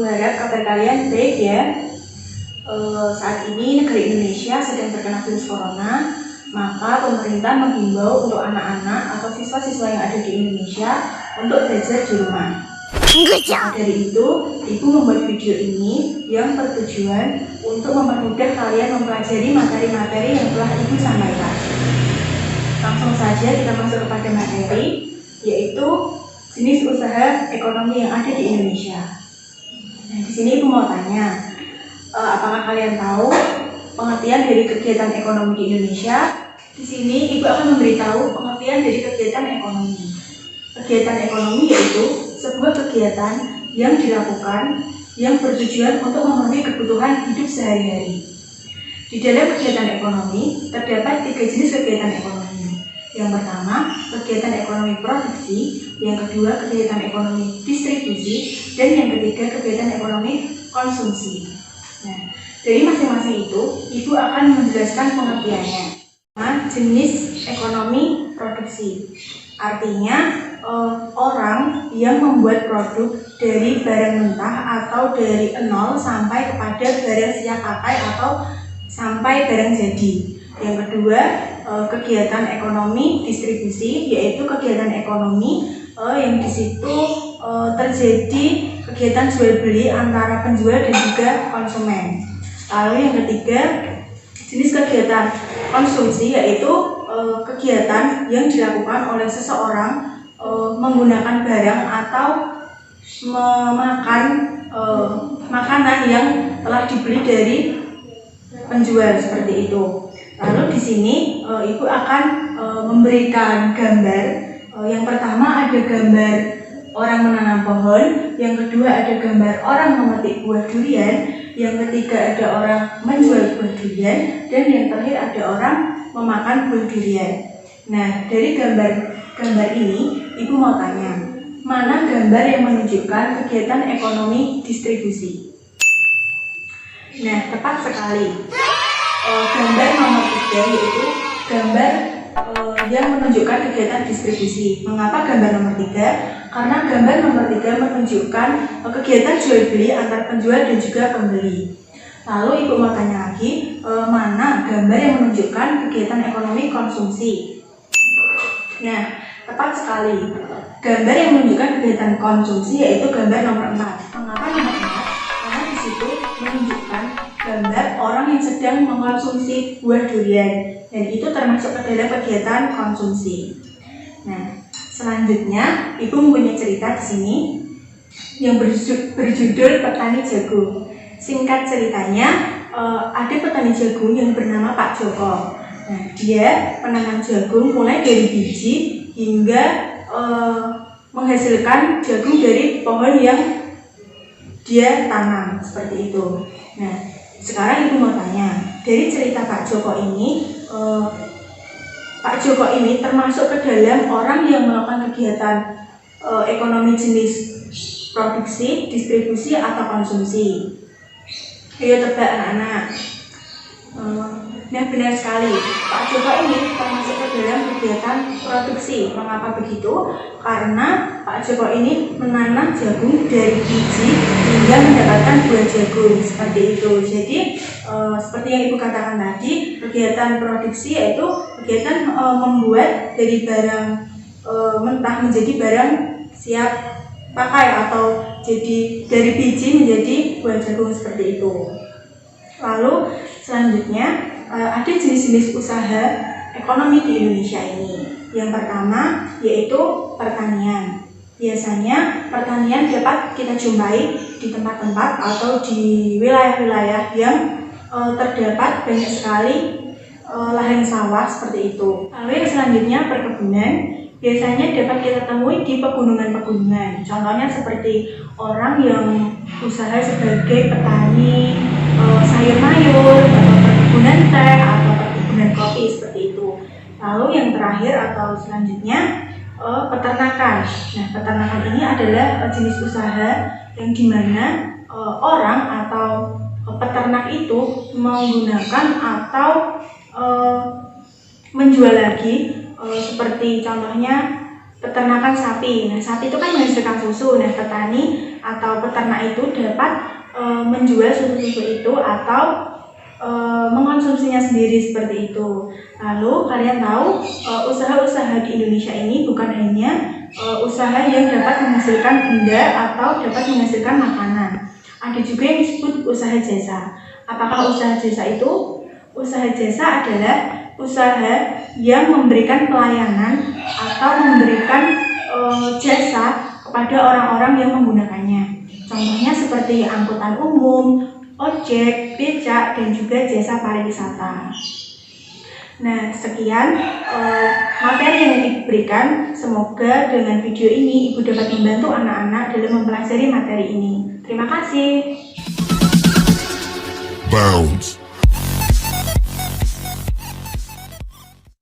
Ibu harap kabar kalian baik ya. Saat ini negeri Indonesia sedang terkena virus corona, maka pemerintah menghimbau untuk anak-anak atau siswa-siswa yang ada di Indonesia untuk belajar di rumah. Dari itu, Ibu membuat video ini yang bertujuan untuk mempermudah kalian mempelajari materi-materi yang telah Ibu sampaikan. Langsung saja kita masuk kepada materi, yaitu jenis usaha ekonomi yang ada di Indonesia. Nah, di sini Ibu mau tanya, apakah kalian tahu pengertian dari kegiatan ekonomi di Indonesia? Di sini Ibu akan memberitahu pengertian dari kegiatan ekonomi. Kegiatan ekonomi yaitu sebuah kegiatan yang dilakukan yang bertujuan untuk memenuhi kebutuhan hidup sehari-hari. Di dalam kegiatan ekonomi terdapat 3 jenis kegiatan ekonomi. Yang pertama, kegiatan ekonomi produksi, yang kedua, kegiatan ekonomi distribusi, dan yang ketiga, kegiatan ekonomi konsumsi. Nah, dari masing-masing itu, Ibu akan menjelaskan pengertiannya. Jenis ekonomi produksi, artinya orang yang membuat produk dari barang mentah atau dari nol sampai kepada barang siap pakai atau sampai barang jadi. Yang kedua, kegiatan ekonomi distribusi, yaitu kegiatan ekonomi yang di situ terjadi kegiatan jual beli antara penjual dan juga konsumen. Lalu yang ketiga, jenis kegiatan konsumsi, yaitu kegiatan yang dilakukan oleh seseorang menggunakan barang atau memakan makanan yang telah dibeli dari penjual, seperti itu. Lalu di sini Ibu akan memberikan gambar. Yang pertama ada gambar orang menanam pohon, yang kedua ada gambar orang memetik buah durian, yang ketiga ada orang menjual buah durian, dan yang terakhir ada orang memakan buah durian. Nah, dari gambar ini Ibu mau tanya, mana gambar yang menunjukkan kegiatan ekonomi distribusi? Nah, tepat sekali. Gambar nomor 3 yaitu gambar yang menunjukkan kegiatan distribusi. Mengapa gambar nomor 3? Karena gambar nomor 3 menunjukkan kegiatan jual beli antar penjual dan juga pembeli. Lalu Ibu mau tanya lagi, mana gambar yang menunjukkan kegiatan ekonomi konsumsi? Nah, tepat sekali. Gambar yang menunjukkan kegiatan konsumsi yaitu gambar nomor 4. Mengapa nomor 4? Karena di situ menunjukkan gambar orang yang sedang mengkonsumsi buah durian, dan itu termasuk ke dalam kegiatan konsumsi. Nah, selanjutnya Ibu mempunyai cerita di sini yang berjudul Petani Jagung. Singkat ceritanya, ada petani jagung yang bernama Pak Joko. Nah, dia menanam jagung mulai dari biji hingga menghasilkan jagung dari pohon yang dia tanam, seperti itu. Nah, sekarang Ibu mau tanya, dari cerita Pak Joko ini, Pak Joko ini termasuk ke dalam orang yang melakukan kegiatan ekonomi jenis produksi, distribusi, atau konsumsi? Ayo tebak anak-anak. Nah, benar sekali, Pak Joko ini termasuk ke dalam kegiatan produksi. Mengapa begitu? Karena Pak Joko ini menanam jagung dari biji hingga mendapatkan buah jagung, seperti itu. Jadi, seperti yang Ibu katakan tadi, kegiatan produksi yaitu kegiatan membuat dari barang mentah menjadi barang siap pakai, atau jadi dari biji menjadi buah jagung, seperti itu. Lalu selanjutnya ada jenis-jenis usaha ekonomi di Indonesia ini. Yang pertama yaitu pertanian. Biasanya pertanian dapat kita jumpai di tempat-tempat atau di wilayah-wilayah yang terdapat banyak sekali lahan sawah, seperti itu. Lalu yang selanjutnya perkebunan. Biasanya dapat kita temui di pegunungan-pegunungan. Contohnya seperti orang yang usaha sebagai petani sayur mayur, atau perkebunan teh, atau perkebunan kopi, seperti itu. Lalu yang terakhir atau selanjutnya peternakan. Nah, peternakan ini adalah jenis usaha yang dimana orang atau peternak itu menggunakan atau menjual lagi, seperti contohnya peternakan sapi. Nah, sapi itu kan menghasilkan susu. Nah, petani atau peternak itu dapat menjual susu-susu itu atau mengkonsumsinya sendiri seperti itu. Lalu kalian tahu usaha-usaha di Indonesia ini bukan hanya usaha yang dapat menghasilkan benda atau dapat menghasilkan makanan. Ada juga yang disebut usaha jasa. Apakah usaha jasa itu? Usaha jasa adalah usaha yang memberikan pelayanan atau memberikan jasa kepada orang-orang yang menggunakannya. Contohnya seperti angkutan umum, ojek, becak, dan juga jasa pariwisata. Nah, sekian materi yang diberikan. Semoga dengan video ini Ibu dapat membantu anak-anak dalam mempelajari materi ini. Terima kasih. Bounds.